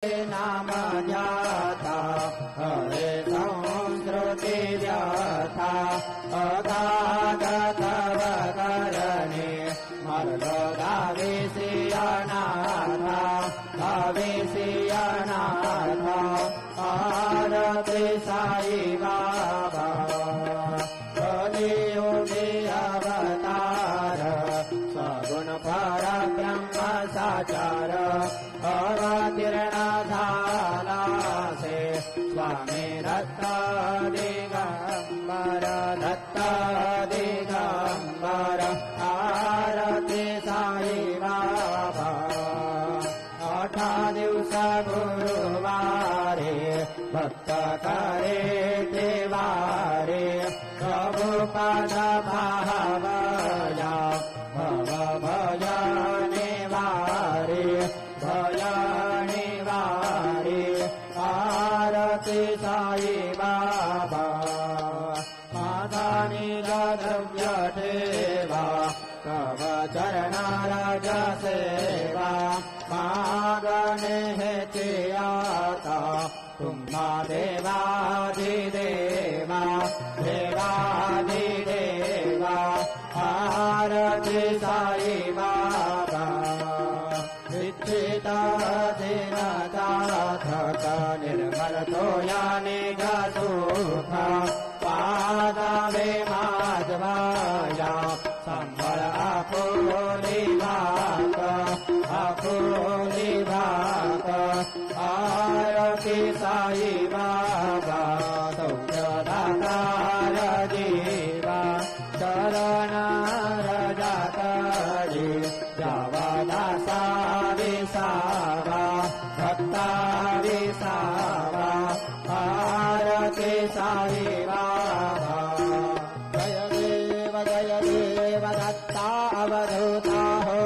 नाम जाता हरे संस्कृति व्यथा अगागत वकरणे मर्ग गाविसियनाथ आरति साई बाबा कलियुगे अवतार सगुण पराक्रम साचार अवतीर्ण झाला से स्वामी दत्त दिगंबर आरती साई बाबा 8 दिवस गुरुवारे भक्त करे देवारे प्रभुपद भावया भव भय निवारे आरती साई बाबा माधानी द्रव्य ठेवा कवचरणारज सेवा मागणे हेचियाता तुम्हा देवादिदेवा आरती साई बाबा इच्छिता दिनदाथक निर्मल तोयाने गसुखा पादावे माधवाया संबळ आपुली भाक आरती साई बाबा सौख्यदातार जीवा शरण रजातरी जावा दासा विसावा भक्ता विसावा आरती साई बाबा जय देव दत्ता अवधूता हो